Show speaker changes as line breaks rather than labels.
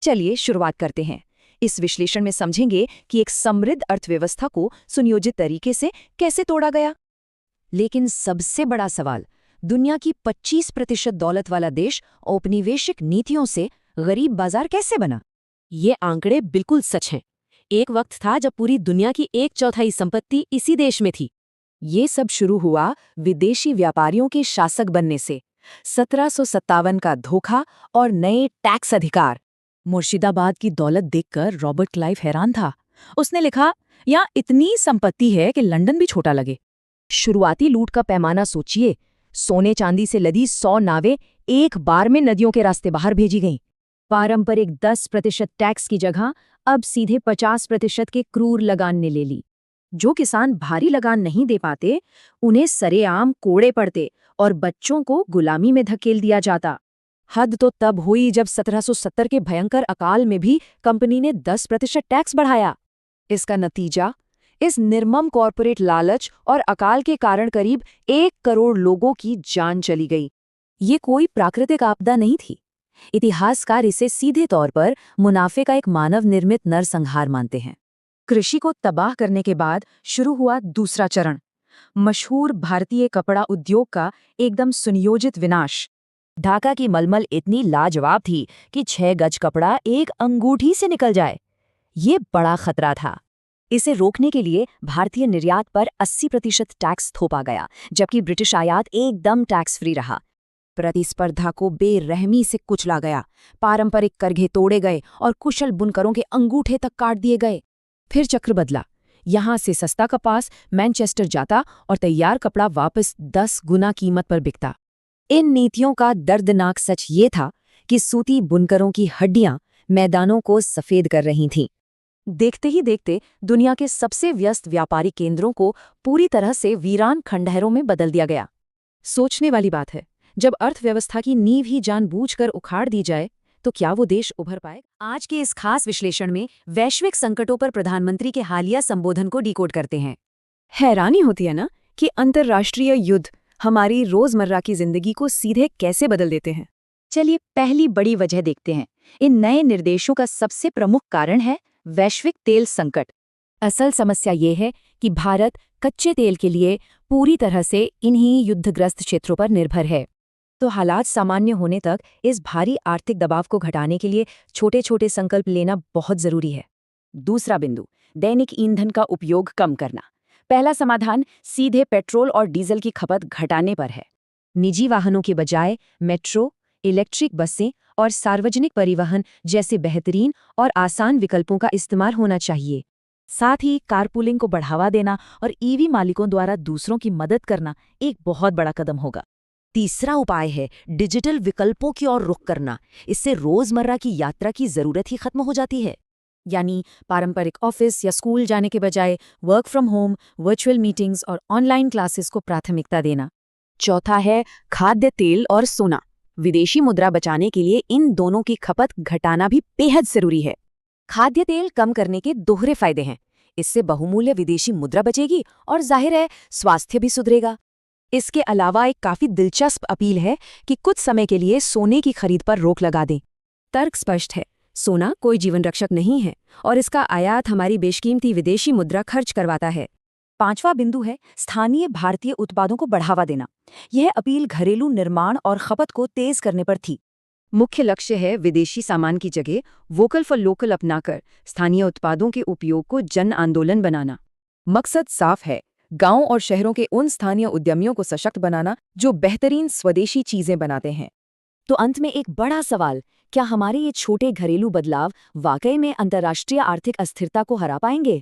चलिए शुरुआत करते हैं। इस विश्लेषण में समझेंगे कि एक समृद्ध अर्थव्यवस्था को सुनियोजित तरीके से कैसे तोड़ा गया। लेकिन सबसे बड़ा सवाल, दुनिया की 25% दौलत वाला देश औपनिवेशिक नीतियों से गरीब बाजार कैसे बना?
ये आंकड़े बिल्कुल सच हैं। एक वक्त था जब पूरी दुनिया की 1/4 संपत्ति इसी देश में थी। ये सब शुरू हुआ विदेशी व्यापारियों के शासक बनने से। 1757 का धोखा और नए टैक्स अधिकार। मुर्शिदाबाद की दौलत देखकर रॉबर्ट क्लाइव हैरान था। उसने लिखा, यहाँ इतनी संपत्ति है कि लंदन भी छोटा लगे।
शुरुआती लूट का पैमाना सोचिए। सोने चांदी से लदी 100 नावें एक बार में नदियों के रास्ते बाहर भेजी गईं। पारंपरिक 10% टैक्स की जगह अब सीधे 50% के क्रूर लगान ने ले ली। जो किसान भारी लगान नहीं दे पाते, उन्हें सरेआम कोड़े पड़ते और बच्चों को गुलामी में धकेल दिया जाता। हद तो तब हुई जब 1770 के भयंकर अकाल में भी कंपनी ने 10% टैक्स बढ़ाया। इसका नतीजा, इस निर्मम कॉरपोरेट लालच और अकाल के कारण करीब 1 करोड़ लोगों की जान चली गई।
ये कोई प्राकृतिक आपदा नहीं थी। इतिहासकार इसे सीधे तौर पर मुनाफे का एक मानव निर्मित नरसंहार मानते हैं।
कृषि को तबाह करने के बाद शुरू हुआ दूसरा चरण, मशहूर भारतीय कपड़ा उद्योग का एकदम सुनियोजित विनाश। ढाका की मलमल इतनी लाजवाब थी कि 6 गज कपड़ा एक अंगूठी से निकल जाए। ये बड़ा खतरा था। इसे रोकने के लिए भारतीय निर्यात पर 80% टैक्स थोपा गया, जबकि ब्रिटिश आयात एकदम टैक्स फ्री रहा। प्रतिस्पर्धा को बेरहमी से कुचला गया। पारंपरिक करघे तोड़े गए और कुशल बुनकरों के अंगूठे तक काट दिए गए। फिर चक्र बदला। यहां से सस्ता कपास मैनचेस्टर जाता और तैयार कपड़ा वापस 10 गुना कीमत पर बिकता। इन नीतियों का दर्दनाक सच ये था कि सूती बुनकरों की हड्डियां मैदानों को सफेद कर रही थीं। देखते ही देखते दुनिया के सबसे व्यस्त व्यापारी केंद्रों को पूरी तरह से वीरान खंडहरों में बदल दिया गया। सोचने वाली बात है, जब अर्थव्यवस्था की नींव ही जानबूझकर उखाड़ दी जाए, तो क्या वो देश उभर पाए? आज के इस खास विश्लेषण में वैश्विक संकटों पर प्रधानमंत्री के हालिया संबोधन को डिकोड करते हैं। हैरानी होती है ना कि अंतर्राष्ट्रीय युद्ध हमारी रोजमर्रा की जिंदगी को सीधे कैसे बदल देते हैं। चलिए पहली बड़ी वजह देखते हैं। इन नए निर्देशों का सबसे प्रमुख कारण है वैश्विक तेल संकट। असल समस्या ये है कि भारत कच्चे तेल के लिए पूरी तरह से इन्हीं युद्धग्रस्त क्षेत्रों पर निर्भर है। तो हालात सामान्य होने तक इस भारी आर्थिक दबाव को घटाने के लिए छोटे छोटे संकल्प लेना बहुत जरूरी है। दूसरा बिंदु, दैनिक ईंधन का उपयोग कम करना। पहला समाधान सीधे पेट्रोल और डीजल की खपत घटाने पर है। निजी वाहनों के बजाय मेट्रो, इलेक्ट्रिक बसें और सार्वजनिक परिवहन जैसे बेहतरीन और आसान विकल्पों का इस्तेमाल होना चाहिए। साथ ही कारपूलिंग को बढ़ावा देना और ईवी मालिकों द्वारा दूसरों की मदद करना एक बहुत बड़ा कदम होगा। तीसरा उपाय है डिजिटल विकल्पों की ओर रुख करना। इससे रोजमर्रा की यात्रा की जरूरत ही खत्म हो जाती है। यानी पारंपरिक ऑफिस या स्कूल जाने के बजाय work from home, virtual meetings और ऑनलाइन क्लासेस को प्राथमिकता देना। चौथा है खाद्य तेल और सोना। विदेशी मुद्रा बचाने के लिए इन दोनों की खपत घटाना भी बेहद जरूरी है। खाद्य तेल कम करने के दोहरे फायदे हैं। इससे बहुमूल्य विदेशी मुद्रा बचेगी और जाहिर है स्वास्थ्य भी सुधरेगा। इसके अलावा एक काफी दिलचस्प अपील है कि कुछ समय के लिए सोने की खरीद पर रोक लगा दें। तर्क स्पष्ट है, सोना कोई जीवन रक्षक नहीं है और इसका आयात हमारी बेशकीमती विदेशी मुद्रा खर्च करवाता है। पांचवा बिंदु है स्थानीय भारतीय उत्पादों को बढ़ावा देना। यह अपील घरेलू निर्माण और खपत को तेज करने पर थी। मुख्य लक्ष्य है विदेशी सामान की जगह वोकल फॉर लोकल अपनाकर स्थानीय उत्पादों के उपयोग को जन आंदोलन बनाना। मकसद साफ है, गांवों और शहरों के उन स्थानीय उद्यमियों को सशक्त बनाना जो बेहतरीन स्वदेशी चीजें बनाते हैं। तो अंत में एक बड़ा सवाल, क्या हमारे ये छोटे घरेलू बदलाव वाकई में अंतर्राष्ट्रीय आर्थिक अस्थिरता को हरा पाएंगे?